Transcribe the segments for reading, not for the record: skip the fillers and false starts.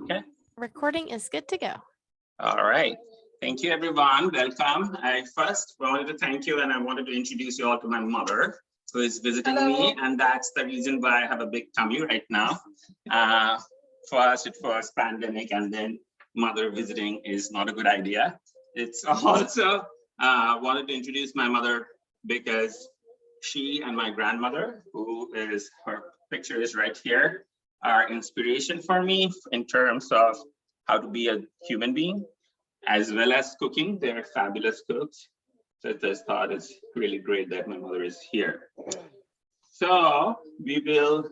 Okay. Recording is good to go. All right. Thank you, everyone. Welcome. I first wanted to thank you, and I wanted to introduce you all to my mother, who is visiting me, and that's the reason why I have a big tummy right now. First, it was pandemic, and then mother visiting is not a good idea. It's also wanted to introduce my mother because she and my grandmother, who is, her picture is right here, are inspiration for me in terms of how to be a human being, as well as cooking. They're fabulous cooks. So I just thought it's really great that my mother is here. So we will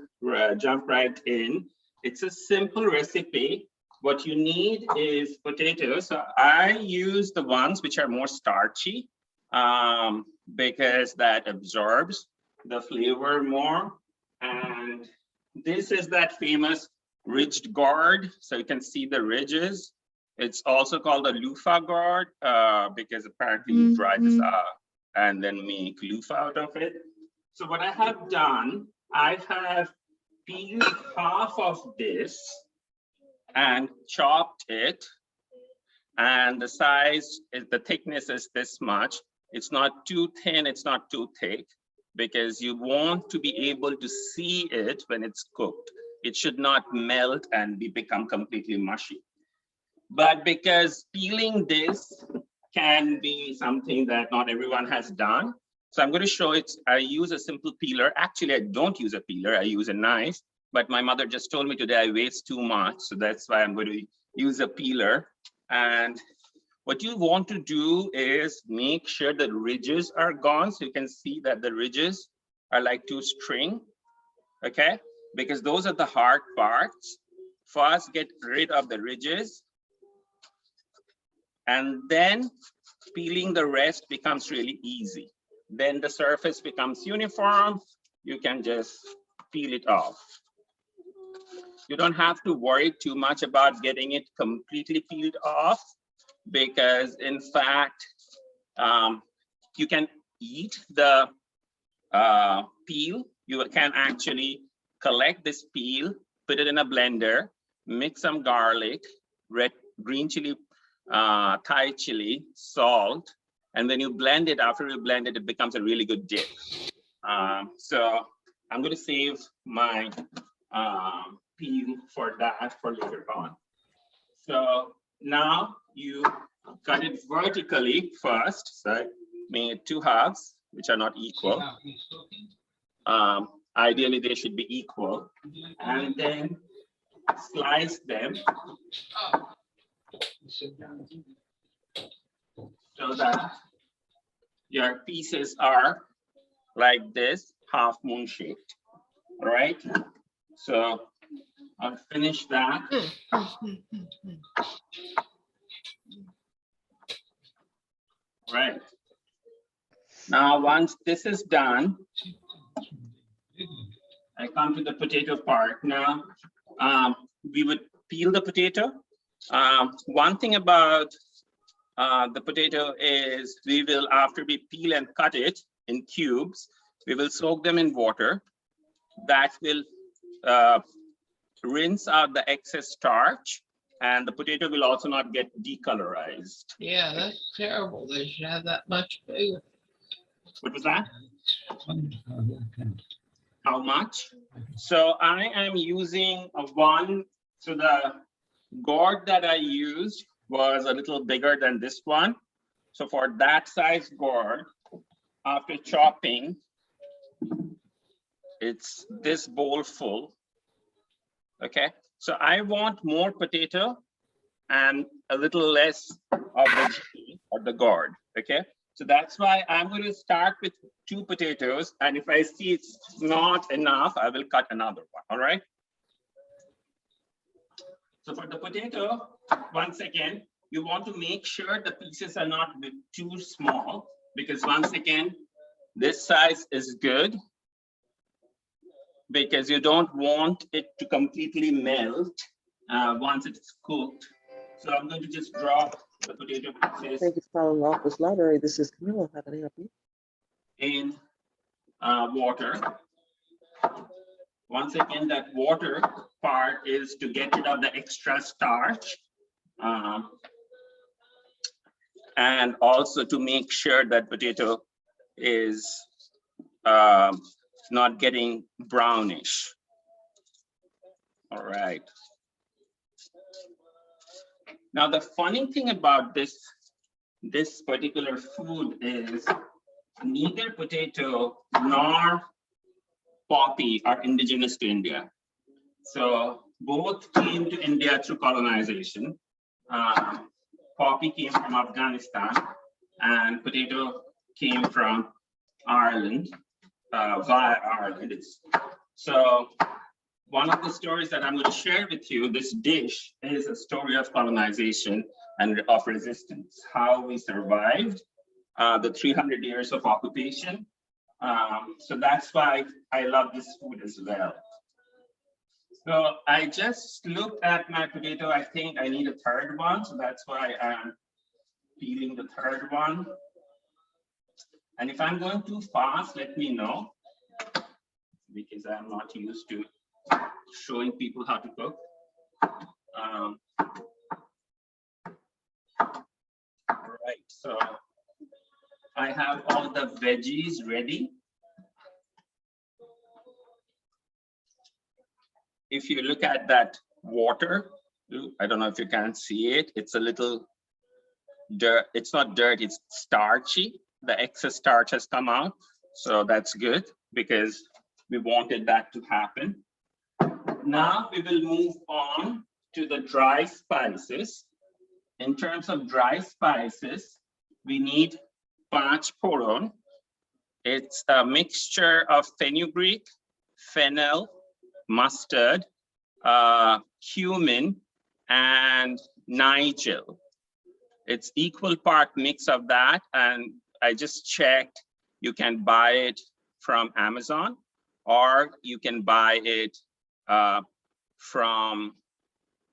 jump right in. It's a simple recipe. What you need is potatoes. So I use the ones which are more starchy because that absorbs the flavor more. And this is that famous ridged gourd. So you can see the ridges. It's also called a loofah gourd because apparently you dry this out and then make loofah out of it. So what I have done, I have peeled half of this and chopped it. And the size, the thickness is this much. It's not too thin, it's not too thick, because you want to be able to see it when it's cooked. It should not melt and become completely mushy. But because peeling this can be something that not everyone has done, so I'm going to show it. I use a simple peeler. Actually, I don't use a peeler, I use a knife, but my mother just told me today I waste too much. So that's why I'm going to use a peeler. And what you want to do is make sure the ridges are gone. So you can see that the ridges are like two string, okay? Because those are the hard parts. First, get rid of the ridges. And then peeling the rest becomes really easy. Then the surface becomes uniform. You can just peel it off. You don't have to worry too much about getting it completely peeled off, because in fact, you can eat the peel. You can actually collect this peel, put it in a blender, mix some garlic, green chili, Thai chili, salt, and then you blend it. After you blend it, it becomes a really good dip. So I'm going to save my peel for that for later on. So now you cut it vertically first. So I made two halves, which are not equal. Ideally, they should be equal. And then slice them so that your pieces are like this, half moon shaped. All right. So I'll finish that. Right. Now, once this is done, I come to the potato part. Now, we would peel the potato. One thing about the potato is we will, after we peel and cut it in cubes, we will soak them in water. That will rinse out the excess starch, and the potato will also not get decolorized. Yeah, that's terrible. They should have that much bigger. What was that? How much? So I am using a one. So the gourd that I used was a little bigger than this one. So for that size gourd, after chopping, it's this bowl full. Okay, so I want more potato and a little less of the gourd. Okay, so that's why I'm going to start with 2 potatoes, and if I see it's not enough, I will cut another one. All right. So for the potato, once again, you want to make sure the pieces are not too small, because once again, this size is good, because you don't want it to completely melt once it's cooked. So I'm going to just drop the potato pieces. Thank you for calling Office Library. This is Camilla. How can I help you? In water. Once again, that water part is to get rid of the extra starch. And also to make sure that potato is not getting brownish. All right. Now, the funny thing about this particular food is neither potato nor poppy are indigenous to India. So both came to India through colonization. Poppy came from Afghanistan and potato came from Ireland, via Ireland. So one of the stories that I'm going to share with you, this dish is a story of colonization and of resistance, how we survived the 300 years of occupation. So that's why I love this food as well. So I just looked at my potato. I think I need a third one. So that's why I'm peeling the third one. And if I'm going too fast, let me know, because I'm not used to showing people how to cook. Right, so I have all the veggies ready. If you look at that water, I don't know if you can see it, it's a little dirt. It's not dirt, it's starchy. The excess starch has come out. So that's good because we wanted that to happen. Now we will move on to the dry spices. In terms of dry spices, we need panch phoron. It's a mixture of fenugreek, fennel, mustard, cumin, and nigel. It's equal part mix of that, and I just checked. You can buy it from Amazon, or you can buy it from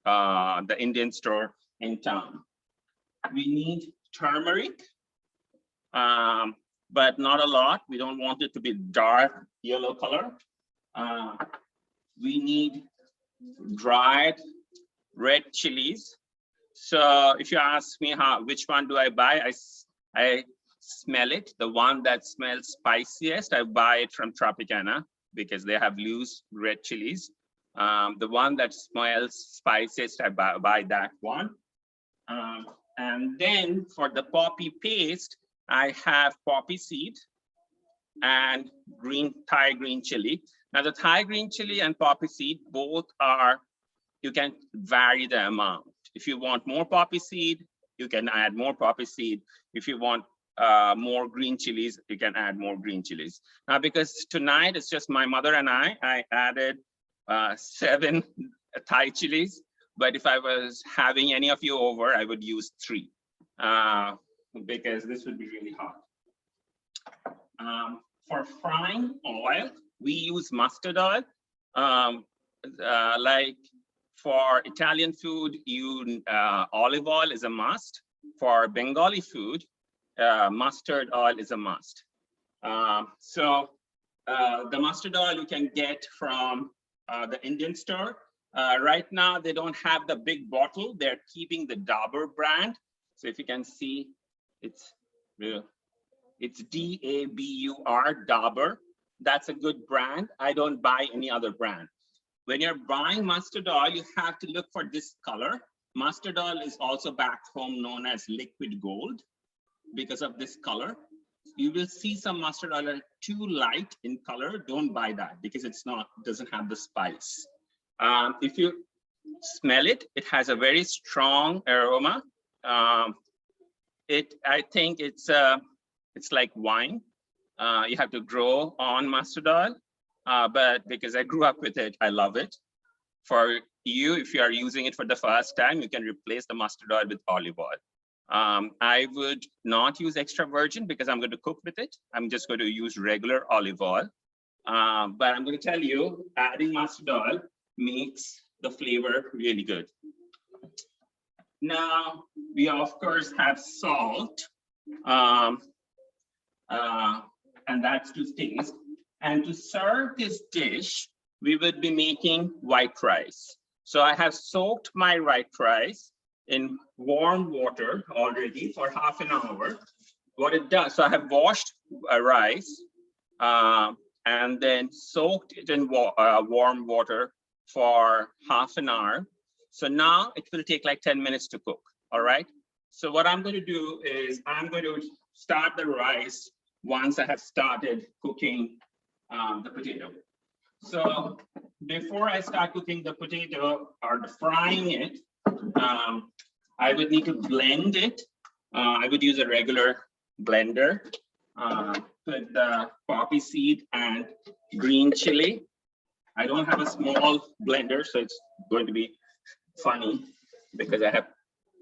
the Indian store in town. We need turmeric, but not a lot. We don't want it to be dark yellow color. We need dried red chilies. So if you ask me which one do I buy, I smell it. The one that smells spiciest, I buy it from Tropicana because they have loose red chilies. The one that smells spiciest, I buy that one. And then for the poppy paste, I have poppy seed and Thai green chili. Now the Thai green chili and poppy seed, both are, you can vary the amount. If you want more poppy seed, you can add more poppy seed. If you want more green chilies, you can add more green chilies. Now, because tonight it's just my mother and I added 7 Thai chilies. But if I was having any of you over, I would use 3 because this would be really hot. For frying oil, we use mustard oil. Like for Italian food, olive oil is a must. For Bengali food, mustard oil is a must. So the mustard oil you can get from the Indian store. Right now, they don't have the big bottle. They're keeping the Dabur brand. So if you can see, it's D-A-B-U-R, Dabur. That's a good brand. I don't buy any other brand. When you're buying mustard oil, you have to look for this color. Mustard oil is also back home known as liquid gold because of this color. You will see some mustard oil are too light in color. Don't buy that because doesn't have the spice. If you smell it, it has a very strong aroma. I think it's like wine. You have to grow on mustard oil, but because I grew up with it, I love it. For you, if you are using it for the first time, you can replace the mustard oil with olive oil. I would not use extra virgin because I'm going to cook with it. I'm just going to use regular olive oil. But I'm going to tell you, adding mustard oil makes the flavor really good. Now, we of course have salt, and that's to taste. And to serve this dish, we would be making white rice. So I have soaked my white rice in warm water already for half an hour. What it does, so I have washed rice and then soaked it in warm water for half an hour. So now it will take like 10 minutes to cook, all right? So what I'm going to do is I'm going to start the rice once I have started cooking the potato. So before I start cooking the potato or frying it, I would need to blend it. I would use a regular blender, put the poppy seed and green chili. I don't have a small blender, so it's going to be funny because I have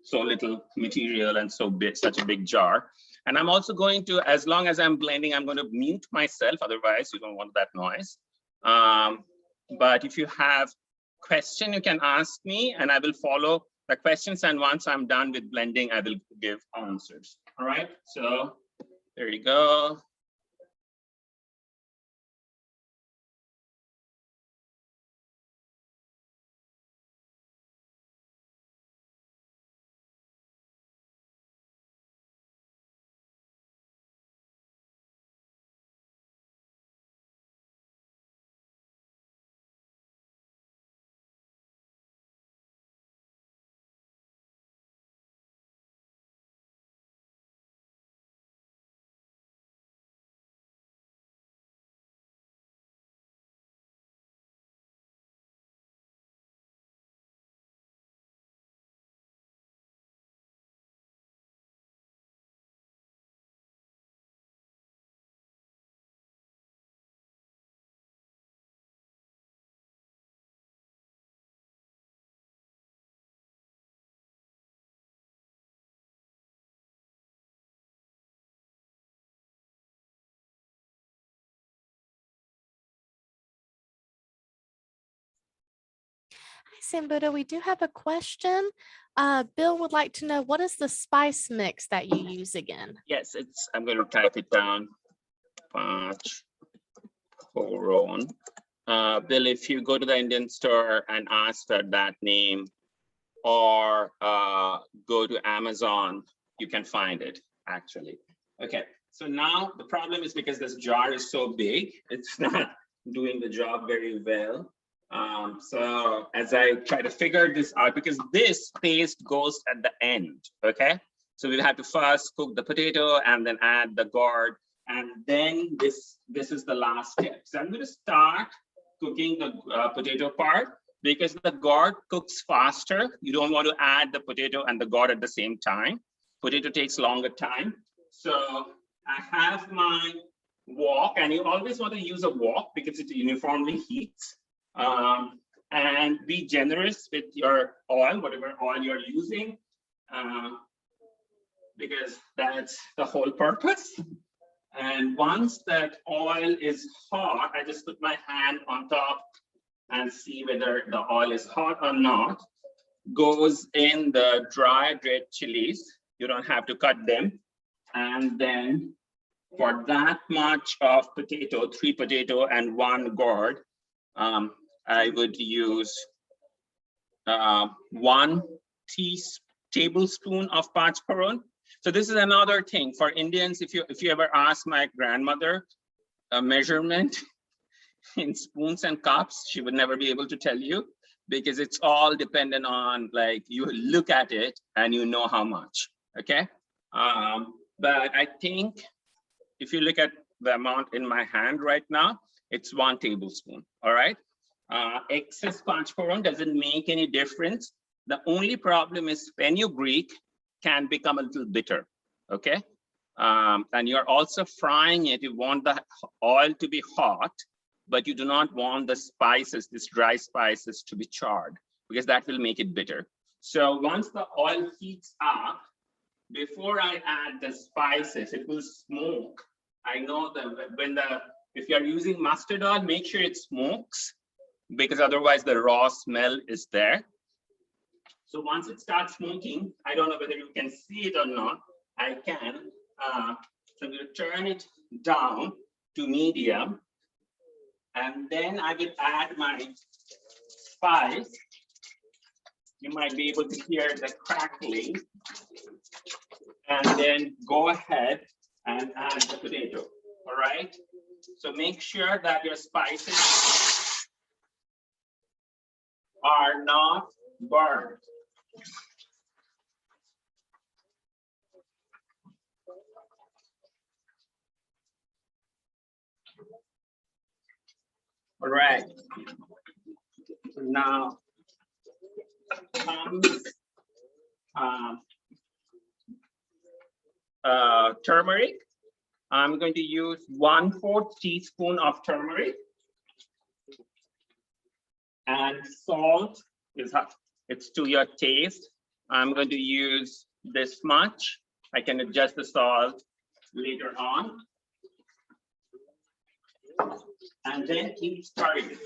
so little material and so big, such a big jar. And I'm also going to, as long as I'm blending, I'm going to mute myself. Otherwise, you don't want that noise. But if you have question, you can ask me and I will follow the questions. And once I'm done with blending, I will give answers. All right, so there you go. Hi, Sambuddha. We do have a question. Bill would like to know, what is the spice mix that you use again? Yes, I'm going to type it down. Panch Foron. Bill, if you go to the Indian store and ask for that name, or go to Amazon, you can find it actually. Okay, so now the problem is because this jar is so big, it's not doing the job very well. So as I try to figure this out, because this paste goes at the end, okay? So we'll have to first cook the potato and then add the gourd, and then this is the last step. So I'm going to start cooking the potato part because the gourd cooks faster. You don't want to add the potato and the gourd at the same time. Potato takes longer time. So I have my wok, and you always want to use a wok because it uniformly heats. And be generous with your oil, whatever oil you're using, because that's the whole purpose. And once that oil is hot, I just put my hand on top and see whether the oil is hot or not. Goes in the dried red chilies. You don't have to cut them. And then for that much of potato, 3 potato and 1 gourd, I would use 1 tablespoon of pachparon. So this is another thing for Indians. If you ever ask my grandmother a measurement in spoons and cups, she would never be able to tell you, because it's all dependent on, like, you look at it and you know how much. Okay, but I think if you look at the amount in my hand right now, it's 1 tablespoon. All right. Excess pachparon doesn't make any difference. The only problem is fenugreek can become a little bitter. Okay, and you're also frying it. You want the oil to be hot, but you do not want the spices, these dry spices, to be charred, because that will make it bitter. So once the oil heats up, before I add the spices, it will smoke. I know that if you're using mustard oil, make sure it smokes, because otherwise the raw smell is there. So once it starts smoking, I don't know whether you can see it or not. I can. So I'm going to turn it down to medium. And then I will add my spice. You might be able to hear the crackling. And then go ahead and add the potato. All right. So make sure that your spices are not burned. All right. Now comes turmeric. I'm going to use 1/4 teaspoon of turmeric, and salt is it's to your taste. I'm going to use this much. I can adjust the salt later on. And then keep stirring.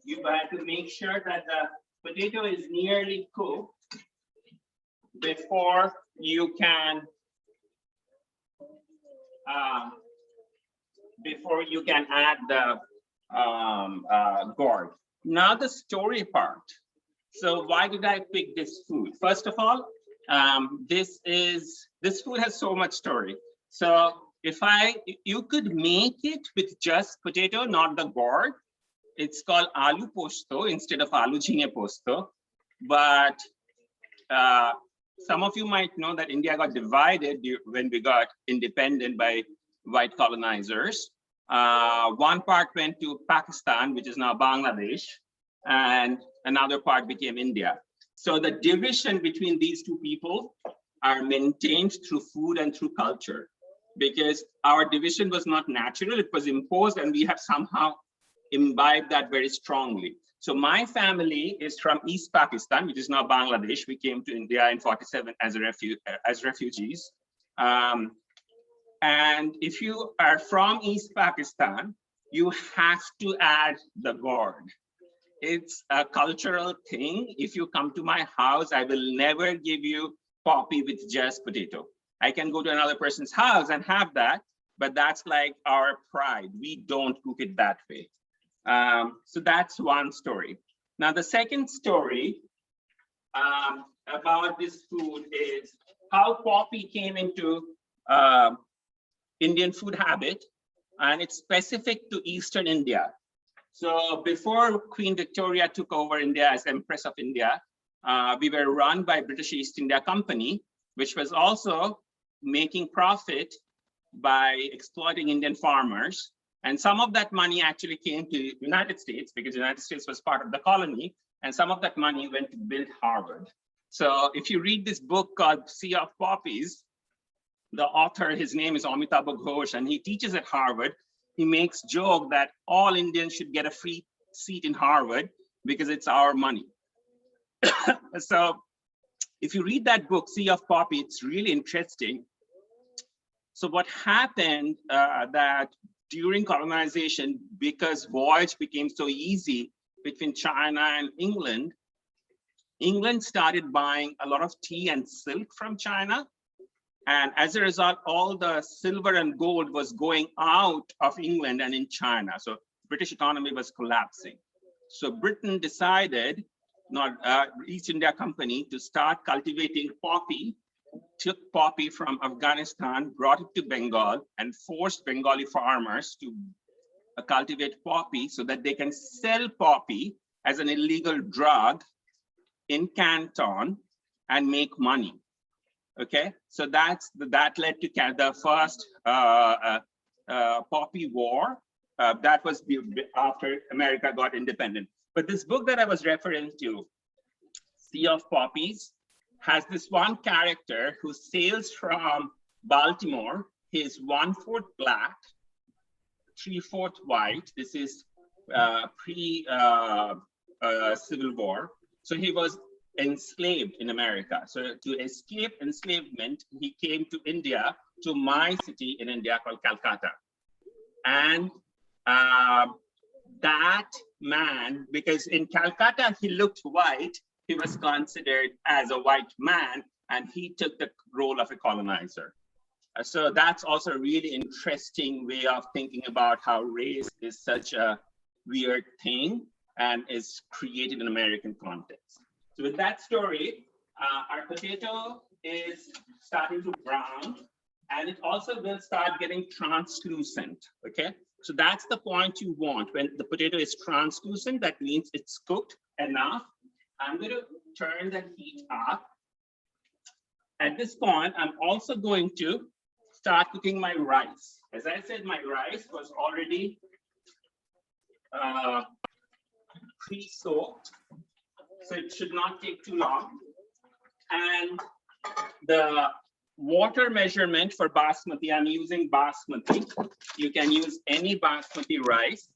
You have to make sure that the potato is nearly cooked before you can add the gourd. Now the story part. So why did I pick this food? First of all, this food has so much story. So if you could make it with just potato, not the gourd. It's called Aloo-Posto instead of Aloo-Jhinge-Posto. But some of you might know that India got divided when we got independent by white colonizers. One part went to Pakistan, which is now Bangladesh, and another part became India. So the division between these two people are maintained through food and through culture, because our division was not natural, it was imposed, and we have somehow imbibed that very strongly. So my family is from East Pakistan, which is now Bangladesh. We came to India in '47 as refugees. And if you are from East Pakistan, you have to add the gourd. It's a cultural thing. If you come to my house, I will never give you poppy with just potato. I can go to another person's house and have that, but that's like our pride. We don't cook it that way. So that's one story. Now, the second story about this food is how poppy came into Indian food habit, and it's specific to Eastern India. So before Queen Victoria took over India as Empress of India, we were run by British East India Company, which was also making profit by exploiting Indian farmers. And some of that money actually came to United States because United States was part of the colony, and some of that money went to build Harvard. So if you read this book called Sea of Poppies, the author, his name is Amitabh Ghosh, and he teaches at Harvard. He makes joke that all Indians should get a free seat in Harvard because it's our money. So if you read that book, Sea of Poppy, it's really interesting. So what happened that during colonization, because voyage became so easy between China and England, England started buying a lot of tea and silk from China. And as a result, all the silver and gold was going out of England and in China. So British economy was collapsing. So Britain decided, East India Company, to start cultivating poppy, took poppy from Afghanistan, brought it to Bengal, and forced Bengali farmers to cultivate poppy so that they can sell poppy as an illegal drug in Canton and make money. Okay, so that led to the first poppy war. That was after America got independent. But this book that I was referring to, Sea of Poppies, has this one character who sails from Baltimore. He's 1/4 black, 3/4 white. This is pre-Civil War. So he was enslaved in America. So to escape enslavement, he came to India, to my city in India called Calcutta. And that man, because in Calcutta, he looked white, he was considered as a white man, and he took the role of a colonizer. So that's also a really interesting way of thinking about how race is such a weird thing and is created in American context. So with that story, our potato is starting to brown, and it also will start getting translucent, okay? So that's the point you want. When the potato is translucent, that means it's cooked enough. I'm going to turn the heat up. At this point, I'm also going to start cooking my rice. As I said, my rice was already pre-soaked, so it should not take too long. And the water measurement for basmati, I'm using basmati. You can use any basmati rice.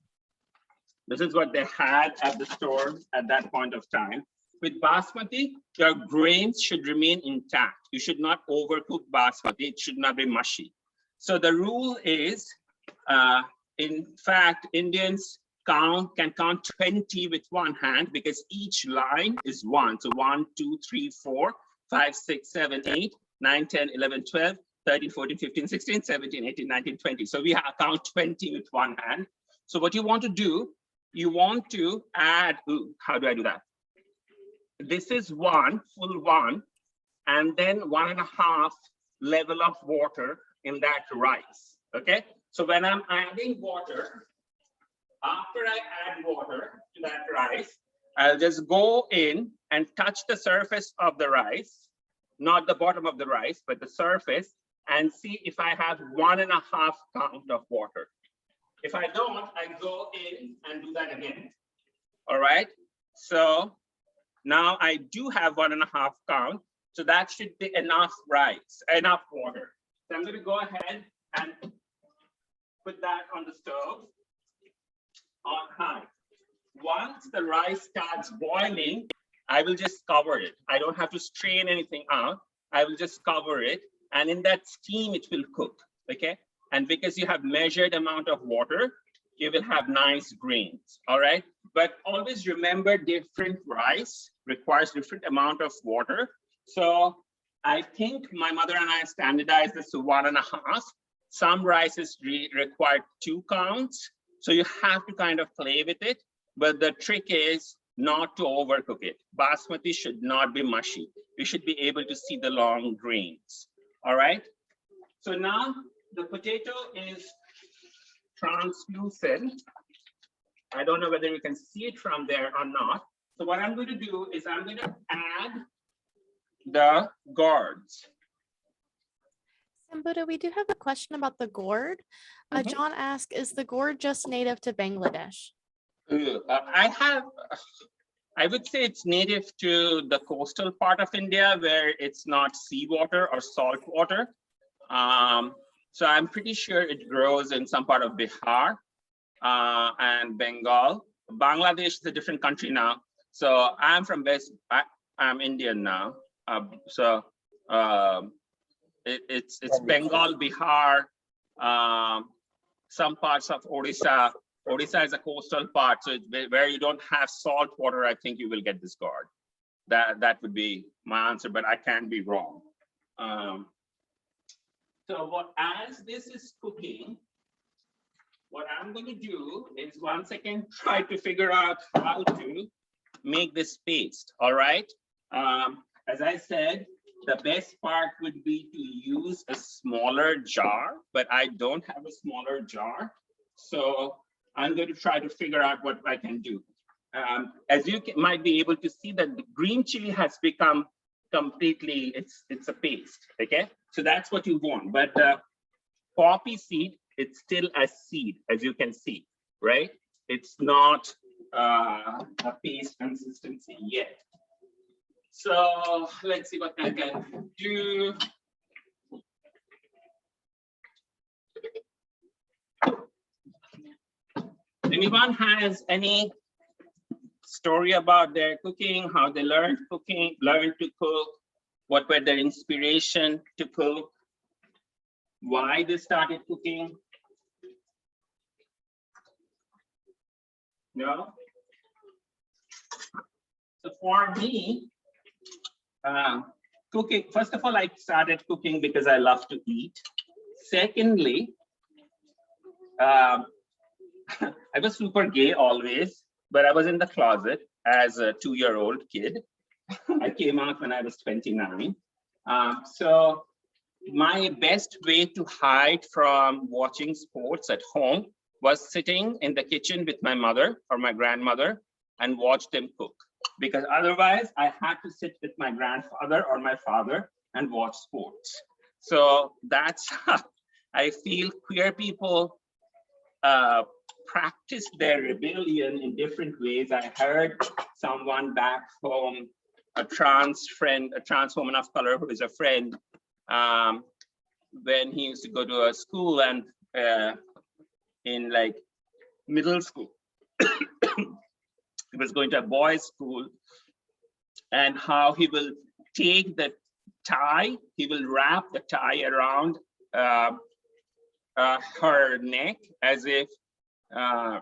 This is what they had at the store at that point of time. With basmati, your grains should remain intact. You should not overcook basmati. It should not be mushy. So the rule is, in fact, Indians can count 20 with one hand because each line is one. So 1, 2, 3, 4, 5, 6, 7, 8, 9, 10, 11, 12, 13, 14, 15, 16, 17, 18, 19, 20. So we have count 20 with one hand. So what you want to do, you want to add, how do I do that? This is one, full one, and then 1.5 level of water in that rice, okay? So when I'm adding water, after I add water to that rice, I'll just go in and touch the surface of the rice, not the bottom of the rice, but the surface, and see if I have 1.5 count of water. If I don't, I go in and do that again. All right. So now I do have 1.5 count. So that should be enough rice, enough water. So I'm going to go ahead and put that on the stove on high. Once the rice starts boiling, I will just cover it. I don't have to strain anything out. I will just cover it. And in that steam, it will cook. Okay. And because you have measured amount of water, you will have nice grains. All right. But always remember, different rice requires different amount of water. So I think my mother and I standardized this to 1.5. Some rices require 2 counts. So you have to kind of play with it. But the trick is not to overcook it. Basmati should not be mushy. You should be able to see the long grains. All right. So now the potato is translucent. I don't know whether you can see it from there or not. So what I'm going to do is I'm going to add the gourds. Sambuddha, we do have a question about the gourd. John asked, is the gourd just native to Bangladesh? I would say it's native to the coastal part of India where it's not seawater or salt water. So I'm pretty sure it grows in some part of Bihar and Bengal. Bangladesh is a different country now. So I'm from I'm Indian now. It's Bengal, Bihar, some parts of Odisha. Odisha is a coastal part, so it's where you don't have salt water. I think you will get this gourd. That would be my answer, but I can be wrong. So as this is cooking, what I'm going to do is once again try to figure out how to make this paste. All right. As I said, the best part would be to use a smaller jar, but I don't have a smaller jar. So I'm going to try to figure out what I can do. As you might be able to see, that the green chili has become completely, it's a paste, okay? So that's what you want, but poppy seed, it's still a seed, as you can see, right? It's not a paste consistency yet. So let's see what I can do. Anyone has any story about their cooking, how they learned to cook, what were their inspiration to cook, why they started cooking? No? So for me, cooking, first of all, I started cooking because I love to eat. Secondly, I was super gay always, but I was in the closet as a 2-year-old kid. I came out when I was 29. So my best way to hide from watching sports at home was sitting in the kitchen with my mother or my grandmother and watch them cook. Because otherwise I had to sit with my grandfather or my father and watch sports. So that's how I feel queer people practice their rebellion in different ways. I heard someone back home, a trans friend, a trans woman of color who is a friend, when he used to go to a school and in like middle school, he was going to a boys' school, and how he will take the tie, he will wrap the tie around her neck as if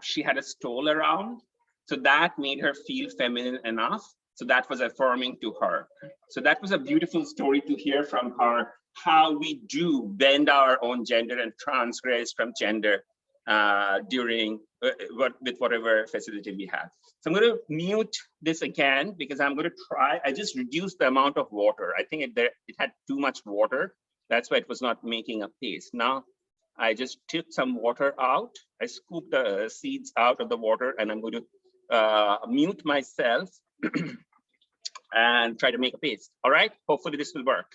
she had a stole around. So that made her feel feminine enough. So that was affirming to her. So that was a beautiful story to hear from her, how we do bend our own gender and transgress from gender during with whatever facility we have. So I'm going to mute this again because I'm going to try. I just reduced the amount of water. I think it had too much water. That's why it was not making a paste. Now I just took some water out. I scooped the seeds out of the water, and I'm going to mute myself and try to make a paste. All right, hopefully this will work.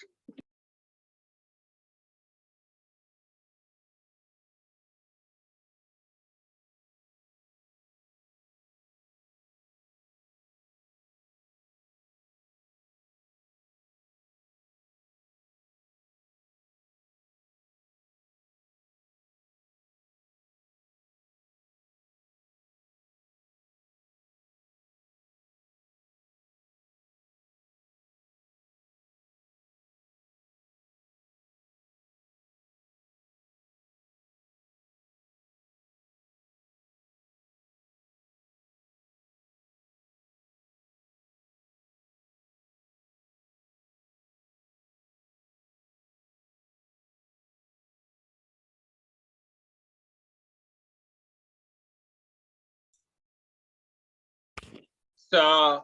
So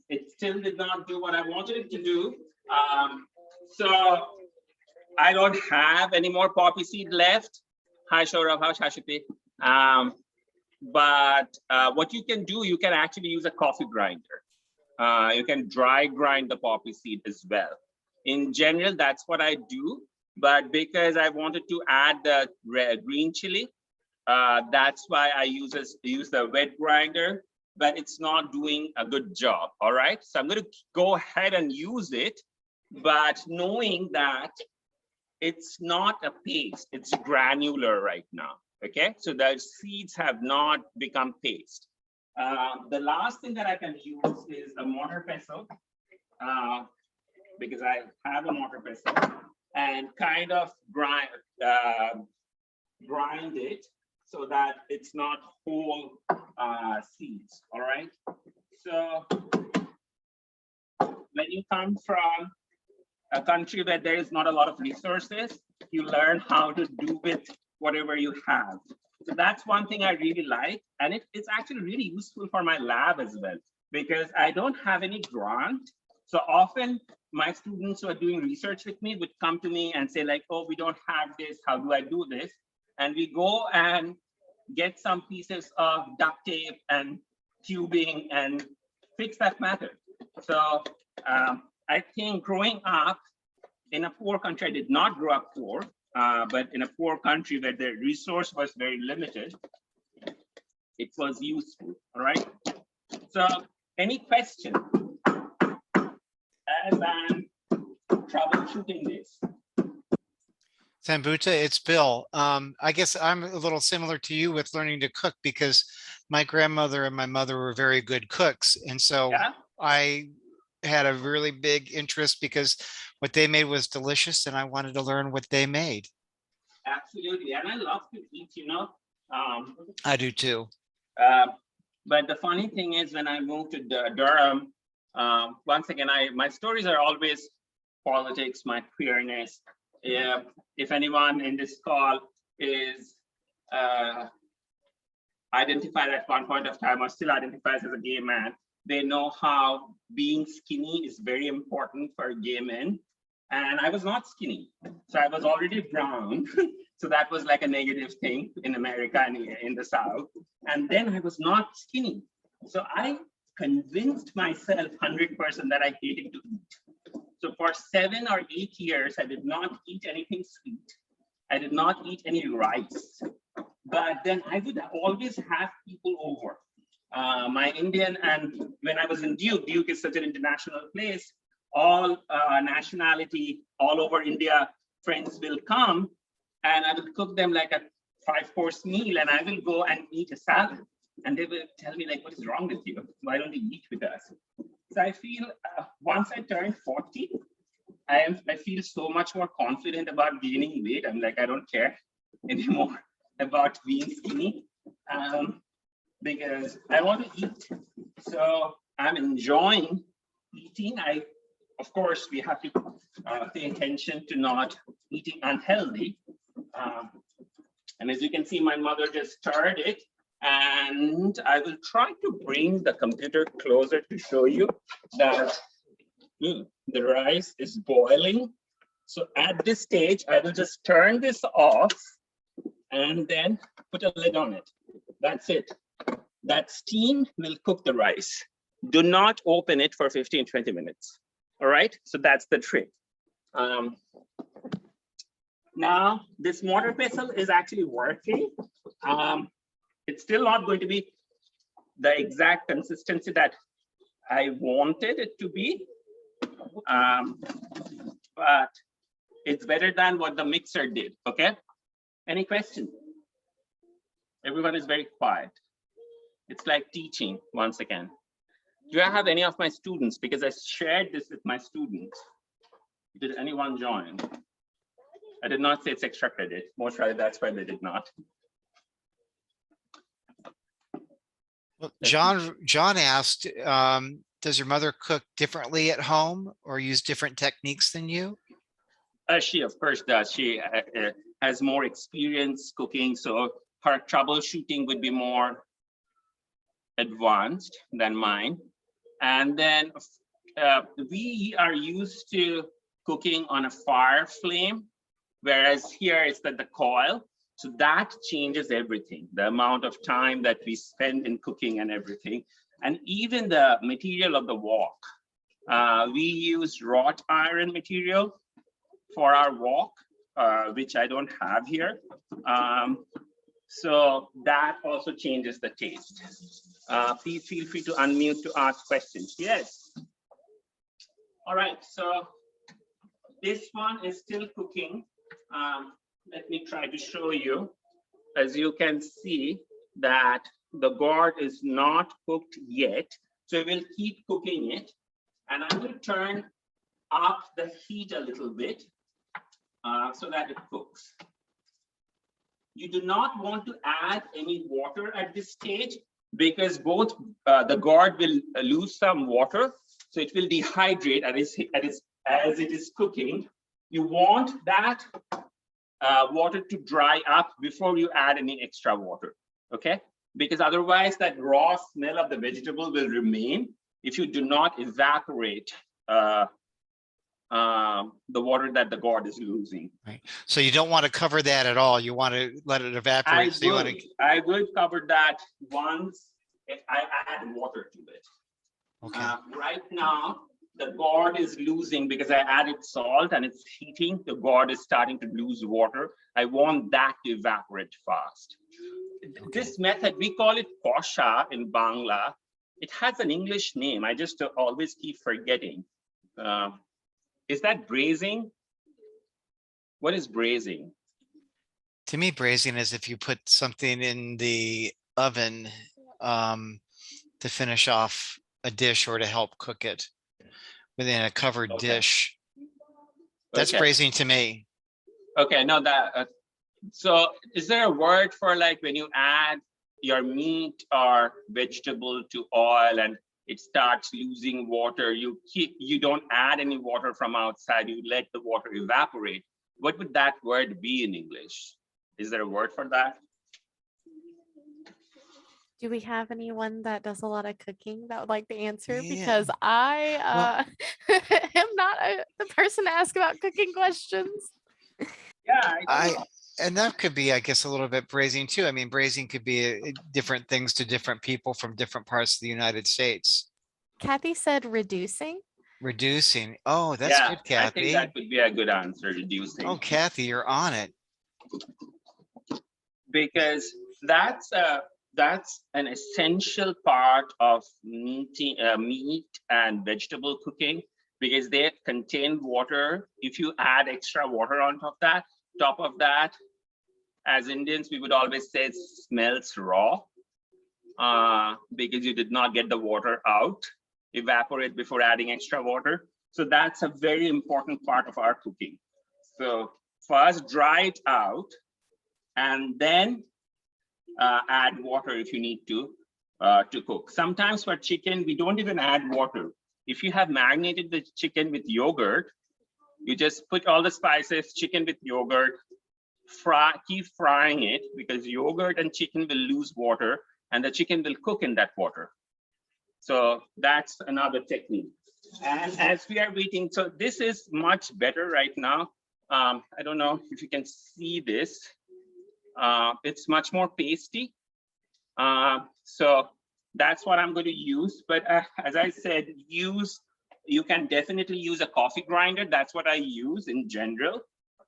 it still did not do what I wanted it to do. So I don't have any more poppy seed left. Hi, Shorav, how Shashipi. But what you can do, you can actually use a coffee grinder. You can dry grind the poppy seed as well. In general, that's what I do. But because I wanted to add the green chili, that's why I use the wet grinder, but it's not doing a good job. All right, so I'm going to go ahead and use it, but knowing that it's not a paste, it's granular right now. Okay, so the seeds have not become paste. The last thing that I can use is a mortar pestle, because I have a mortar pestle, and kind of grind it so that it's not whole seeds. All right. So when you come from a country where there is not a lot of resources, you learn how to do with whatever you have. So that's one thing I really like. And it's actually really useful for my lab as well, because I don't have any grant. So often my students who are doing research with me would come to me and say like, oh, we don't have this, how do I do this? And we go and get some pieces of duct tape and tubing and fix that matter. So I think growing up in a poor country, I did not grow up poor, but in a poor country where the resource was very limited, it was useful. All right. So any question as I'm troubleshooting this? Sambuddha, it's Bill. I guess I'm a little similar to you with learning to cook because my grandmother and my mother were very good cooks. And so Yeah. I had a really big interest because what they made was delicious and I wanted to learn what they made. Absolutely. And I love to eat, you know. I do too. But the funny thing is when I moved to Durham, once again, my stories are always politics, my queerness. if anyone in this call is identified at one point of time or still identifies as a gay man, they know how being skinny is very important for gay men. And I was not skinny, so I was already brown. So that was like a negative thing in America and in the South. And then I was not skinny. So I convinced myself 100% that I hated to eat. So for 7 or 8 years, I did not eat anything sweet. I did not eat any rice. But then I would always have people over. My Indian, and when I was in Duke is such an international place, all nationality, all over India, friends will come, and I will cook them like a 5-course meal, and I will go and eat a salad. And they will tell me like, what is wrong with you? Why don't you eat with us? So I feel once I turned 40, I feel so much more confident about gaining weight. I'm like, I don't care anymore about being skinny because I want to eat. So I'm enjoying eating. Of course, we have to pay attention to not eating unhealthy. And as you can see, my mother just stirred it, and I will try to bring the computer closer to show you that the rice is boiling. So at this stage, I will just turn this off and then put a lid on it. That's it. That steam will cook the rice. Do not open it for 15-20 minutes. All right, so that's the trick. Now, this mortar pestle is actually working. It's still not going to be the exact consistency that I wanted it to be, but it's better than what the mixer did, okay? Any question? Everyone is very quiet. It's like teaching once again. Do I have any of my students? Because I shared this with my students. Did anyone join? I did not say it's extra credit. Most probably that's why they did not. Well, John asked, does your mother cook differently at home or use different techniques than you? She of course does. She has more experience cooking, so her troubleshooting would be more advanced than mine. And then we are used to cooking on a fire flame, whereas here it's the coil. So that changes everything, the amount of time that we spend in cooking and everything. And even the material of the wok. We use wrought iron material for our wok, which I don't have here. So that also changes the taste. Please feel free to unmute to ask questions. Yes. All right, so this one is still cooking. Let me try to show you. As you can see that the gourd is not cooked yet. So we'll keep cooking it. And I will turn up the heat a little bit so that it cooks. You do not want to add any water at this stage because both the gourd will lose some water. So it will dehydrate as it is cooking. You want that water to dry up before you add any extra water, okay? Because otherwise that raw smell of the vegetable will remain if you do not evaporate the water that the gourd is losing. Right. So you don't want to cover that at all. You want to let it evaporate. I would cover that once I add water to it. Okay. Right now, the gourd is losing because I added salt and it's heating. The gourd is starting to lose water. I want that to evaporate fast. Okay. This method, we call it kosha in Bangla. It has an English name. I just always keep forgetting. Is that braising? What is braising? To me, braising is if you put something in the oven to finish off a dish or to help cook it within a covered dish. That's braising to me. Okay, no, that. So is there a word for like when you add your meat or vegetable to oil and it starts losing water, you don't add any water from outside, you let the water evaporate. What would that word be in English? Is there a word for that? Do we have anyone that does a lot of cooking that would like to answer? Yeah. Because I am not the person to ask about cooking questions. Yeah, And that could be, I guess, a little bit braising too. I mean, braising could be different things to different people from different parts of the United States. Kathy said reducing. Reducing. Oh, that's yeah, good, I think that Kathy. would be a good answer, reducing. Oh, Kathy, you're on it. Because that's an essential part of meat and vegetable cooking, because they contain water. If you add extra water on top of that, as Indians, we would always say it smells raw, because you did not get the water out, evaporate before adding extra water. So that's a very important part of our cooking. So first dry it out, and then add water if you need to cook. Sometimes for chicken, we don't even add water. If you have marinated the chicken with yogurt, you just put all the spices, chicken with yogurt, keep frying it, because yogurt and chicken will lose water and the chicken will cook in that water. So that's another technique. And as we are waiting, so this is much better right now. I don't know if you can see this. It's much more pasty. So that's what I'm going to use. But as I said, you can definitely use a coffee grinder. That's what I use in general,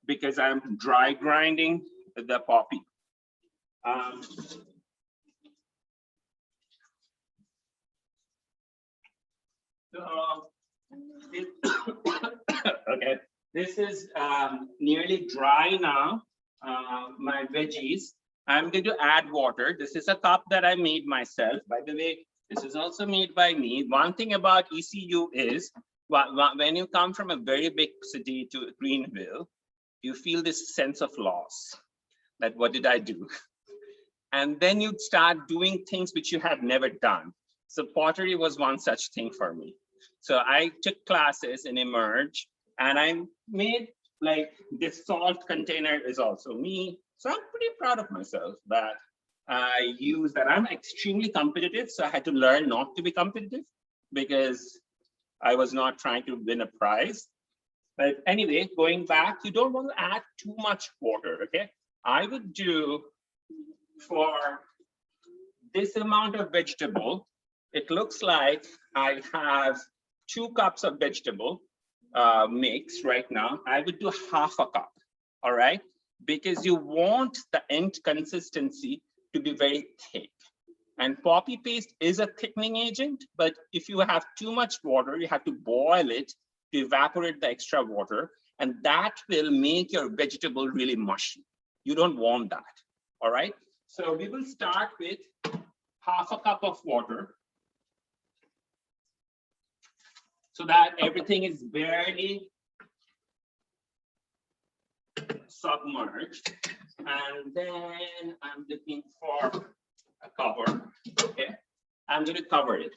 because I'm dry grinding the poppy. Okay, this is nearly dry now. My veggies. I'm going to add water. This is a cup that I made myself. By the way, this is also made by me. One thing about ECU is when you come from a very big city to Greenville, you feel this sense of loss. That what did I do? And then you start doing things which you have never done. So pottery was one such thing for me. So I took classes in Emerge, and I made, like, this salt container is also me. So I'm pretty proud of myself that I use that. I'm extremely competitive. So I had to learn not to be competitive, because I was not trying to win a prize. But anyway, going back, you don't want to add too much water, okay? I would do, for this amount of vegetable, it looks like I have 2 cups of vegetable mix right now. I would do half a cup, all right? Because you want the end consistency to be very thick. And poppy paste is a thickening agent, but if you have too much water, you have to boil it to evaporate the extra water, and that will make your vegetable really mushy. You don't want that, all right? So we will start with half a cup of water, so that everything is barely submerged. And then I'm looking for a cover, okay? I'm gonna cover it.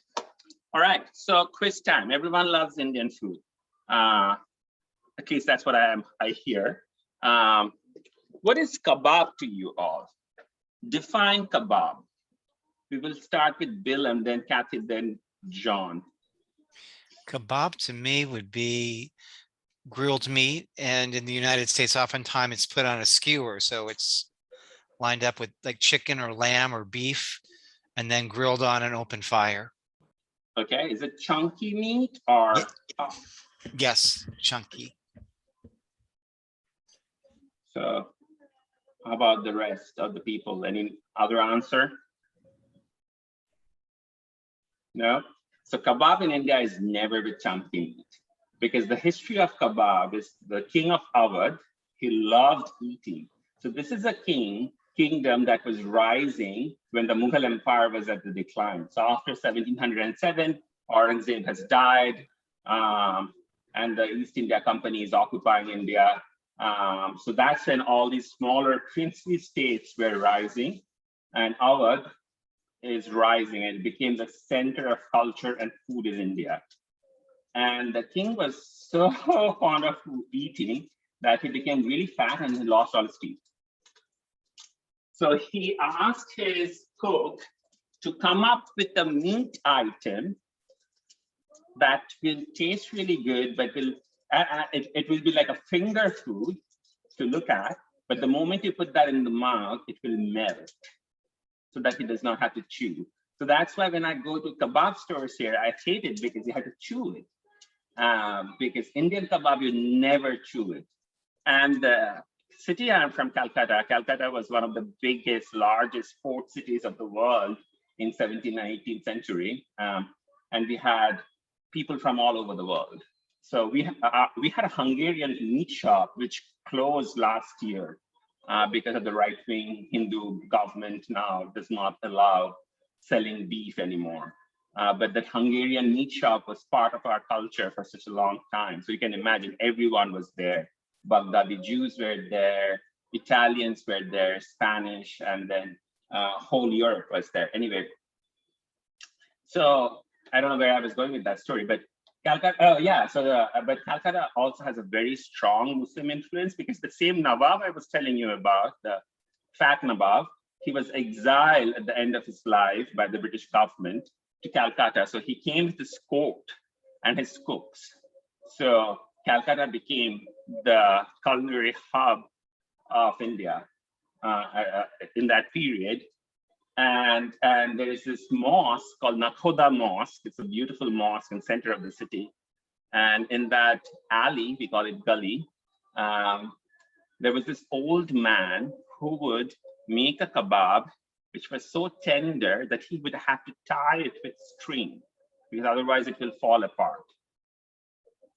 All right, so quiz time. Everyone loves Indian food. At least that's what I hear. What is kebab to you all? Define kebab. We will start with Bill, and then Kathy, then John. Kebab to me would be grilled meat, and in the United States, oftentimes it's put on a skewer, so it's lined up with like chicken or lamb or beef, and then grilled on an open fire. Okay, is it chunky meat or? Yeah. Yes, chunky. So how about the rest of the people? Any other answer? No? So kebab in India is never with chunky meat, because the history of kebab is the king of Awadh. He loved eating. So this is a kingdom that was rising when the Mughal Empire was at the decline. So after 1707, Aurangzeb has died, and the East India Company is occupying India. So that's when all these smaller princely states were rising, and Awadh is rising, and it became the center of culture and food in India. And the king was so fond of eating that he became really fat and he lost all his teeth. So he asked his cook to come up with a meat item that will taste really good, but it will be like a finger food to look at. But the moment you put that in the mouth, it will melt so that he does not have to chew. So that's why when I go to kebab stores here, I hate it because you have to chew it. Because Indian kebab, you never chew it. And the city I'm from, Calcutta. Calcutta was one of the biggest, largest port cities of the world in 17th and 18th century. And we had people from all over the world. So we had a Hungarian meat shop which closed last year because of the right-wing Hindu government now does not allow selling beef anymore. But that Hungarian meat shop was part of our culture for such a long time. So you can imagine everyone was there. Baghdadi Jews were there, Italians were there, Spanish, and then whole Europe was there. Anyway, so I don't know where I was going with that story, but Calcutta, but Calcutta also has a very strong Muslim influence because the same Nawab I was telling you about, the fat Nawab, he was exiled at the end of his life by the British government to Calcutta. So he came with his court and his cooks. So Calcutta became the culinary hub of India in that period. And there is this mosque called Nakhoda Mosque. It's a beautiful mosque in the center of the city. And in that alley, we call it gully, there was this old man who would make a kebab, which was so tender that he would have to tie it with string, because otherwise it will fall apart.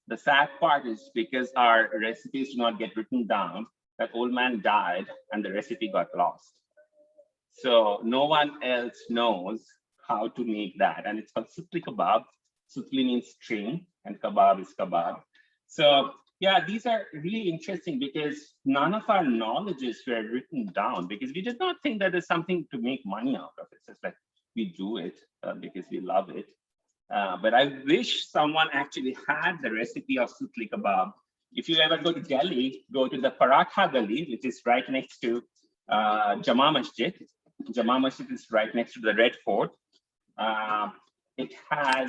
The sad part is because our recipes do not get written down, that old man died and the recipe got lost. So no one else knows how to make that. And it's called sutli kebab. Sutli means string and kebab is kebab. So yeah, these are really interesting because none of our knowledges were written down because we did not think that there's something to make money out of it. It's just like we do it because we love it. But I wish someone actually had the recipe of sutli kebab. If you ever go to Delhi, go to the Paratha Gali, which is right next to Jama Masjid. Jama Masjid is right next to the Red Fort. It has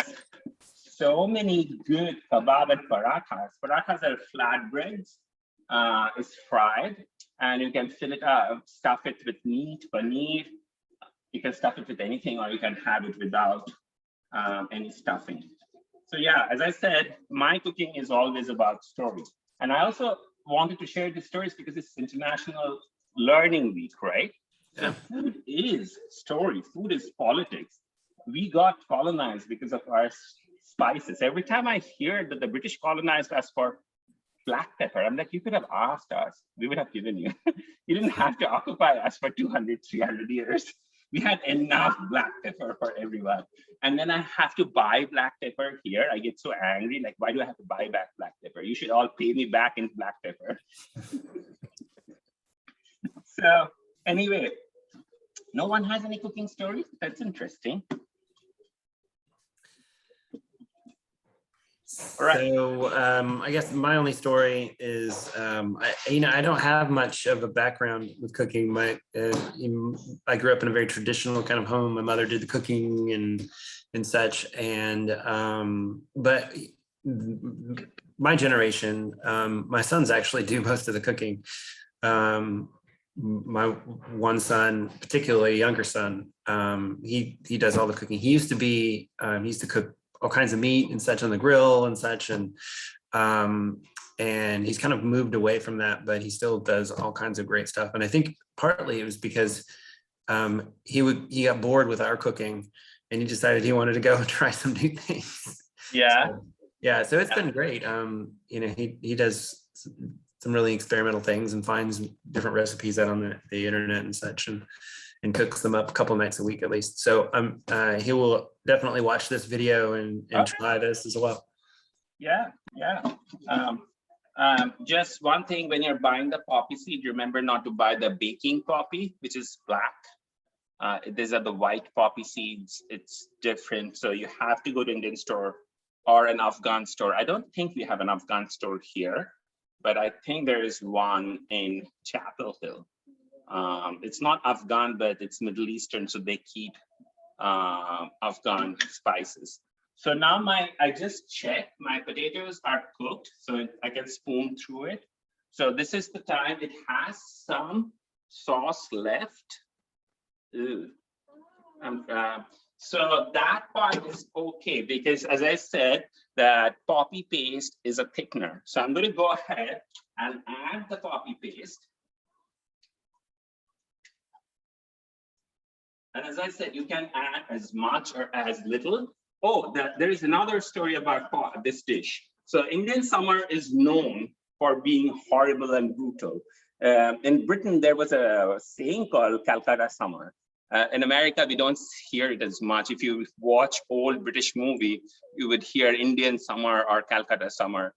so many good kebab and parathas. Parathas are flatbreads. It's fried, and you can fill it up, stuff it with meat, paneer. You can stuff it with anything, or you can have it without any stuffing. So yeah, as I said, my cooking is always about stories. And I also wanted to share these stories because it's International Learning Week, right? So food is story, food is politics. We got colonized because of our spices. Every time I hear that the British colonized us for black pepper, I'm like, you could have asked us, we would have given you. You didn't have to occupy us for 200, 300 years. We had enough black pepper for everyone. And then I have to buy black pepper here. I get so angry, like, why do I have to buy back black pepper? You should all pay me back in black pepper. So anyway, no one has any cooking stories? That's interesting. All right. So I guess my only story is, I don't have much of a background with cooking. I grew up in a very traditional kind of home. My mother did the cooking and such. And but my generation, my sons actually do most of the cooking. My one son, particularly younger son, he does all the cooking. He used to cook all kinds of meat and such on the grill and such, and he's kind of moved away from that, but he still does all kinds of great stuff. And I think partly it was because he got bored with our cooking, and he decided he wanted to go and try some new things. Yeah. So it's been great. He does some really experimental things and finds different recipes out on the internet and such, and cooks them up a couple nights a week at least. So he will definitely watch this video and try this as well. Yeah. Just one thing, when you're buying the poppy seed, remember not to buy the baking poppy, which is black. These are the white poppy seeds. It's different. So you have to go to Indian store or an Afghan store. I don't think we have an Afghan store here, but I think there is one in Chapel Hill. It's not Afghan, but it's Middle Eastern, so they keep Afghan spices. So now I just checked, my potatoes are cooked, so I can spoon through it. So this is the time it has some sauce left. Ew. So that part is okay, because as I said, that poppy paste is a thickener. So I'm going to go ahead and add the poppy paste. And as I said, you can add as much or as little. Oh, there is another story about this dish. So Indian summer is known for being horrible and brutal. In Britain, there was a saying called Calcutta summer. In America, we don't hear it as much. If you watch old British movie, you would hear Indian summer or Calcutta summer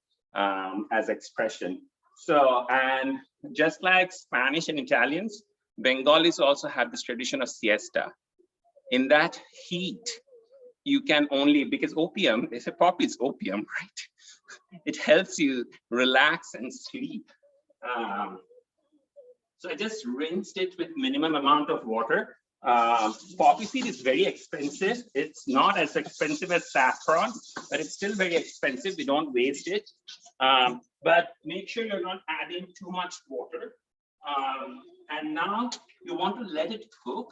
as expression. So, and just like Spanish and Italians, Bengalis also have this tradition of siesta. In that heat, you can only, because opium, they say poppy is opium, right? It helps you relax and sleep. So I just rinsed it with minimum amount of water. Poppy seed is very expensive. It's not as expensive as saffron, but it's still very expensive. We don't waste it. But make sure you're not adding too much water. And now you want to let it cook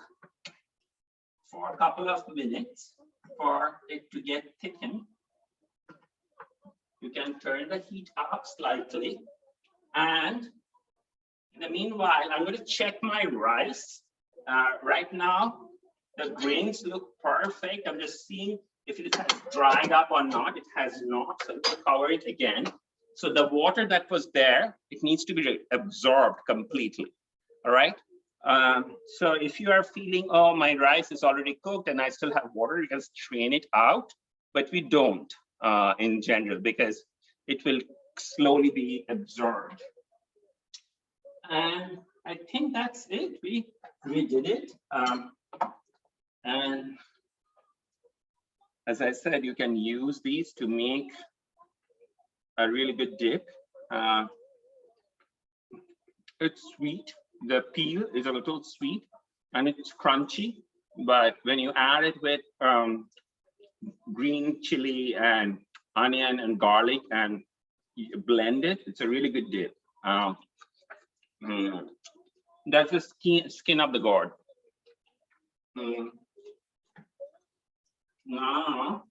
for a couple of minutes for it to get thickened. You can turn the heat up slightly. And in the meanwhile, I'm going to check my rice. Right now, the grains look perfect. I'm just seeing if it has dried up or not. It has not, so I'll cover it again. So the water that was there, it needs to be absorbed completely, all right? So if you are feeling, oh, my rice is already cooked and I still have water, you can strain it out, but we don't in general because it will slowly be absorbed. And I think that's it. We did it. And as I said, you can use these to make a really good dip. It's sweet. The peel is a little sweet and it's crunchy, but when you add it with green chili and onion and garlic and you blend it, it's a really good dip. That's the skin of the gourd. Now,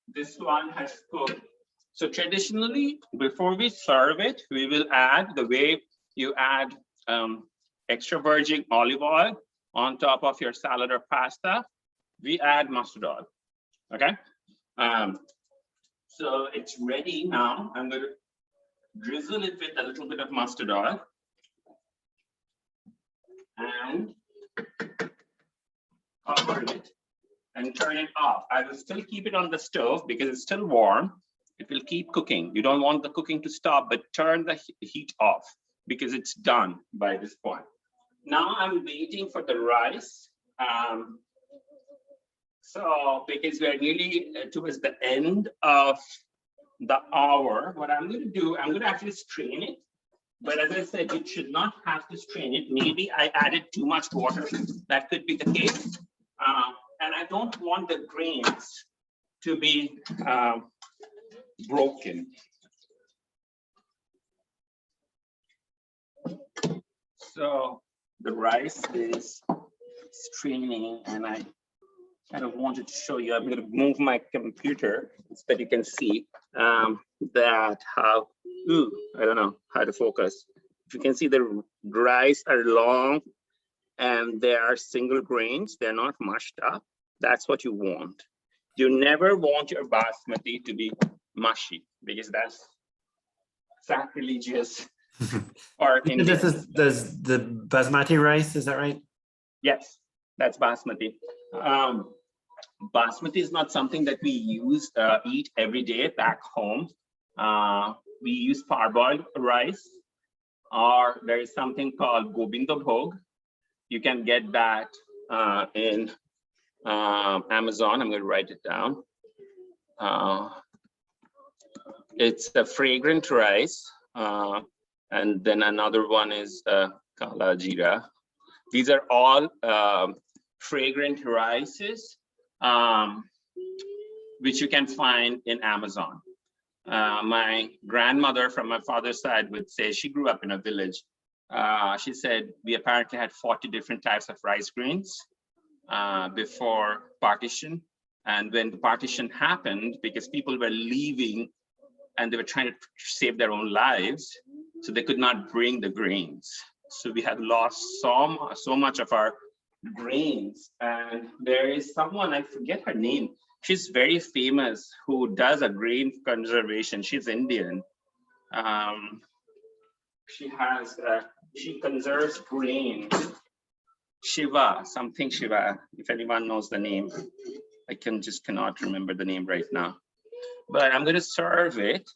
this one has cooked. So traditionally, before we serve it, we will add the way you add extra virgin olive oil on top of your salad or pasta. We add mustard oil, okay? So it's ready now. I'm going to drizzle it with a little bit of mustard oil and cover it and turn it off. I will still keep it on the stove because it's still warm. It will keep cooking. You don't want the cooking to stop, but turn the heat off because it's done by this point. Now I'm waiting for the rice. So because we're nearly towards the end of the hour, what I'm going to do, I'm going to actually strain it. But as I said, you should not have to strain it. Maybe I added too much water. That could be the case. And I don't want the grains to be broken. So the rice is straining and I kind of wanted to show you. I'm going to move my computer so that you can see that how, I don't know how to focus. If you can see the rice are long and they are single grains, they're not mashed up. That's what you want. You never want your basmati to be mushy because that's sacrilegious. Or This is the basmati rice, is that right? Yes, that's basmati. Basmati is not something that we eat every day back home. We use parboiled rice, or there is something called Gobindo Bhog. You can get that in Amazon. I'm going to write it down. It's a fragrant rice. And then another one is kala jeera. These are all fragrant rices, which you can find in Amazon. My grandmother from my father's side would say, she grew up in a village. She said, we apparently had 40 different types of rice grains before partition. And when the partition happened, because people were leaving and they were trying to save their own lives, so they could not bring the grains. So we had lost so much of our grains. And there is someone, I forget her name, she's very famous, who does a grain conservation. She's Indian. She conserves grains. Shiva, something Shiva, if anyone knows the name. I cannot remember the name right now. But I'm going to serve it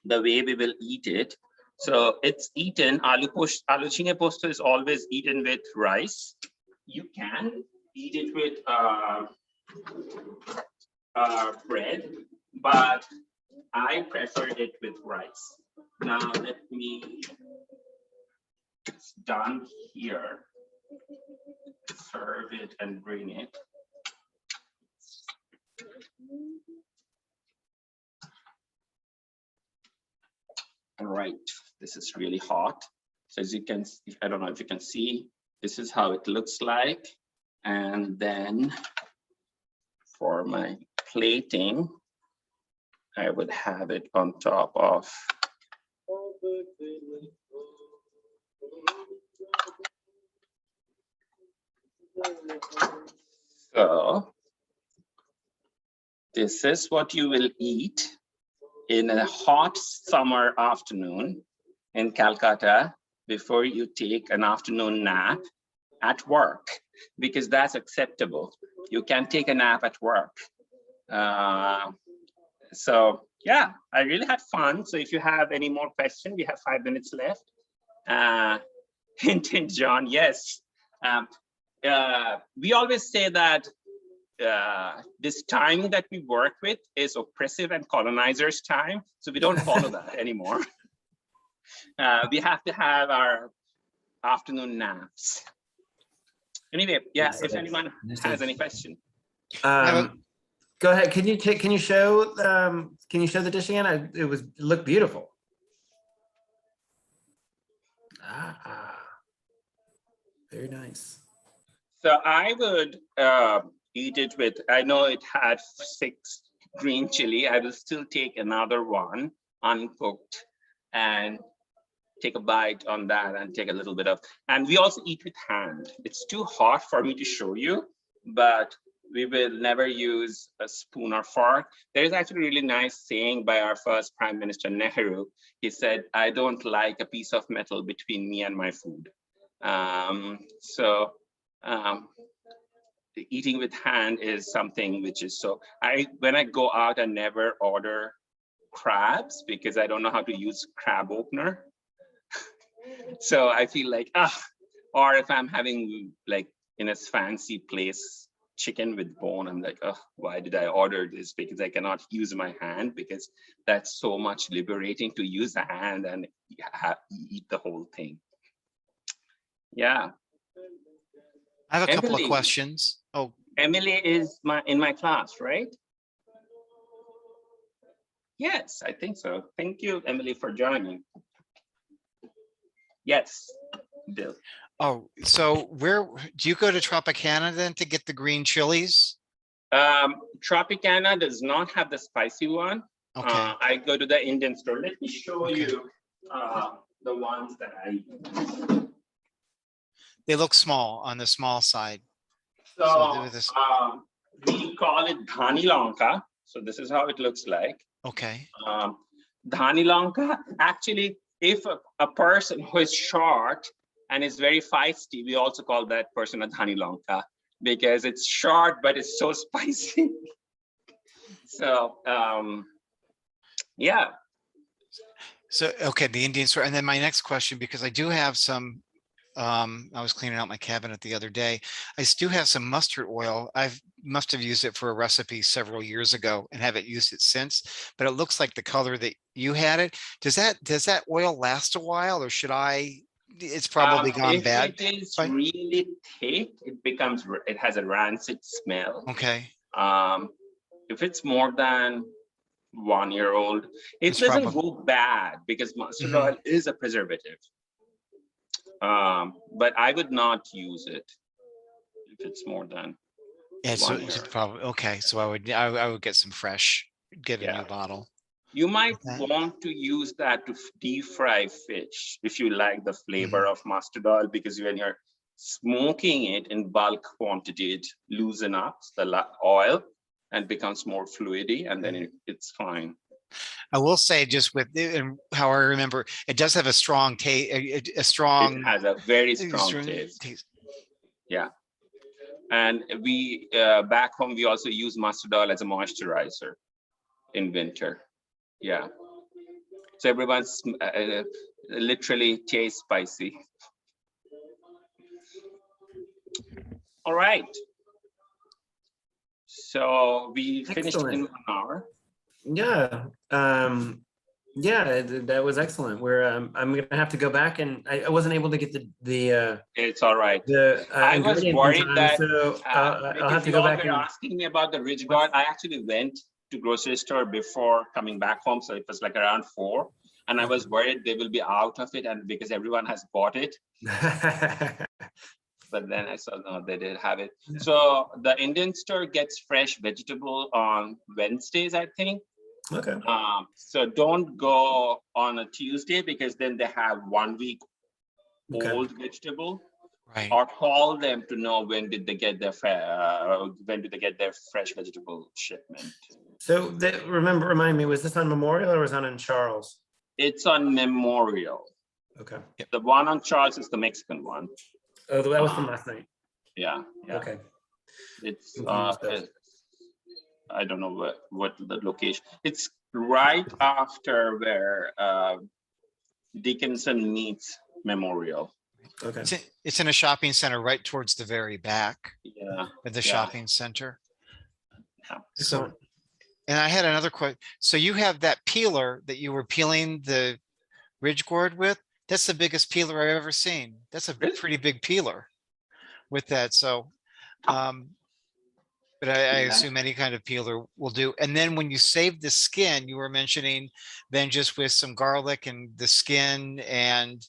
the way we will eat it. So it's eaten, Aloo-Jhinge-Posto is always eaten with rice. You can eat it with bread, but I prefer it with rice. Now let me, it's done here. Serve it and bring it. All right, this is really hot. So as you can, I don't know if you can see, this is how it looks like. And then for my plating, I would have it on top of so this is what you will eat in a hot summer afternoon in Calcutta before you take an afternoon nap at work, because that's acceptable. You can take a nap at work. So yeah, I really had fun. So if you have any more questions, we have 5 minutes left. Hint, hint, John, yes. We always say that this time that we work with is oppressive and colonizers' time. So we don't follow that anymore. We have to have our afternoon naps. Anyway, yeah, if anyone has any question. Go ahead. Can you show the dish again? It looked beautiful. Very nice. So I would eat it with, I know it had 6 green chili. I will still take another one uncooked and take a bite on that and take a little bit of, and we also eat with hand. It's too hot for me to show you, but we will never use a spoon or fork. There is actually a really nice saying by our first Prime Minister Nehru. He said, I don't like a piece of metal between me and my food. The eating with hand is something which is so, when I go out, I never order crabs because I don't know how to use crab opener. So I feel like, or if I'm having like in a fancy place, chicken with bone, I'm like, oh, why did I order this? Because I cannot use my hand, because that's so much liberating to use the hand and eat the whole thing. Yeah. I have a couple Emily. of questions. Oh, Emily is in my class, right? Yes, I think so. Thank you, Emily, for joining. Yes, Bill. oh, so where do you go to Tropicana then to get the green chilies? Tropicana does not have the spicy one. Okay. I go to the Indian store. Let me show Okay. you the ones that I use. They look small, on the small side. So with this- we call it Dhani Lanka. So this is how it looks like. Okay. Dhani Lanka, actually, if a person who is short and is very feisty, we also call that person a Dhani Lanka, because it's short, but it's so spicy. So, yeah. So, okay, the Indian store. And then my next question, because I do have some I was cleaning out my cabinet the other day. I still have some mustard oil. Must have used it for a recipe several years ago and haven't used it since, but it looks like the color that you had it. Does that oil last a while, or should I? It's probably gone If bad. it is but- really thick, it has a rancid smell. Okay, If it's more than 1 year old, it It's doesn't go bad because mustard Mhm. oil is a preservative. But I would not use it if it's more than yeah, so 1 it's year. probably okay. So I would get some fresh, get a Yeah. new bottle. You might Okay. want to use that to deep fry fish if you like the flavor Mm-hmm. of mustard oil, because when you're smoking it in bulk quantity, it loosen up the oil and becomes more fluidy, and then it's fine. I will say, just with and how I remember, it does have a strong taste, a It strong, has a very strong strong taste. Yeah. And we back home, we also use mustard oil as a moisturizer in winter. Yeah. So everyone's literally tastes spicy. All right. So we finished in Excellent. 1 hour. Yeah. Yeah, that was excellent. I'm gonna have to go back, and I wasn't able to get the It's all right. I was ingredients in worried time, that so I'll have because to you go all back were and asking me about the ridge guard. I actually went to grocery store before coming back home, so it was like around 4, and I was worried they will be out of it, and because everyone has bought it. But then I saw no, they did have it. Yeah. So the Indian store gets fresh vegetable on Wednesdays, I think. Okay. So don't go on a Tuesday, because then they have 1 week Okay. old vegetable. right? Or call them to know when did they get their fresh vegetable shipment. So remind me, was this on Memorial or was it on Charles? It's on Memorial. Okay. The one on Charles is the Mexican one. Oh, that was from last night. Yeah, yeah. Okay. It's Confused those. I don't know what the location. It's right after where Dickinson meets Memorial. Okay. It's in a shopping center right towards the very back Yeah. of the Yeah. shopping center. Yeah. So, Excellent. and I had another question. So you have that peeler that you were peeling the ridge gourd with? That's the biggest peeler I've ever seen. That's a Really? pretty big peeler with that. So, but I Yeah. assume any kind of peeler will do. And then when you save the skin, you were mentioning then just with some garlic and the skin and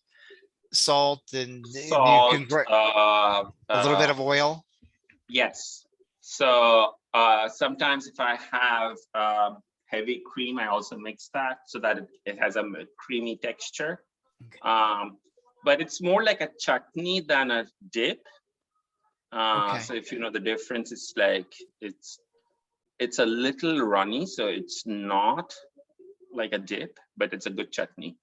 salt and Salt, you can a little bit of oil. Yes. So sometimes if I have heavy cream, I also mix that so that it has a creamy texture. But it's more like a chutney than a dip. Okay. So if you know the difference, it's like it's a little runny, so it's not like a dip, but it's a good chutney.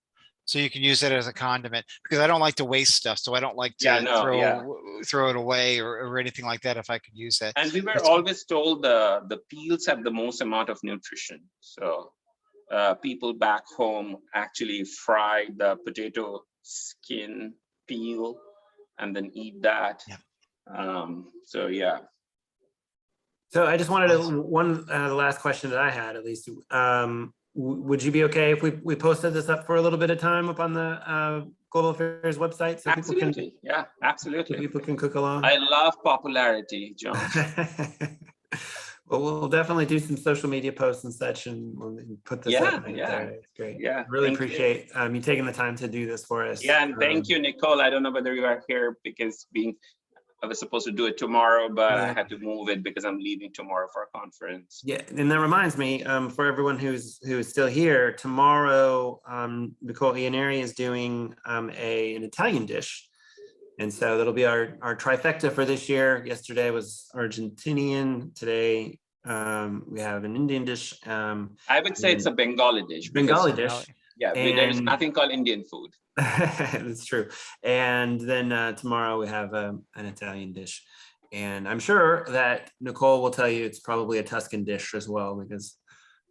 So you can use it as a condiment, because I don't like to waste stuff. So I don't like to Yeah, no, yeah. throw it away or anything like that if I could use it. And we were That's good. always told the peels have the most amount of nutrition. So people back home actually fry the potato skin peel and then eat that. Yeah. So yeah. So I just wanted to, Awesome. the last question that I had, at least, would you be okay if we posted this up for a little bit of time up on the Global Affairs website so Absolutely. Yeah, so absolutely. people can cook along? I love popularity, John. Well, we'll definitely do some social media posts and such, and we'll put this up. Yeah, yeah. It's great. Yeah. Really thank you. appreciate you taking the time to do this for us. Yeah, and thank you, Nicole. I don't know whether you are here because I was supposed to do it tomorrow, but I Yeah. had to move it because I'm leaving tomorrow for a conference. Yeah, and that reminds me, for everyone who is still here, tomorrow, Nicole Ianeri is doing an Italian dish. And so that'll be our trifecta for this year. Yesterday was Argentinian. Today, we have an Indian dish. I would say it's a Bengali dish. because- Bengali dish. Yeah, there's And- nothing called Indian food. That's true. And then tomorrow we have an Italian dish. And I'm sure that Nicole will tell you it's probably a Tuscan dish as well, because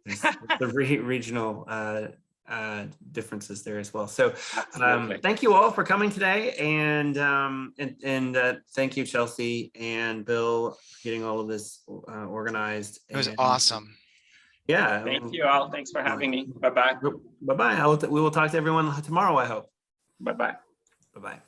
it's the regional differences there as well. So Absolutely. thank you all for coming today, and thank you, Chelsea and Bill, for getting all of this organized. It was And, awesome. Yeah. Thank you all. Thanks for having me. Bye-bye. Bye-bye. We will talk to everyone tomorrow, I hope. Bye-bye. Bye-bye.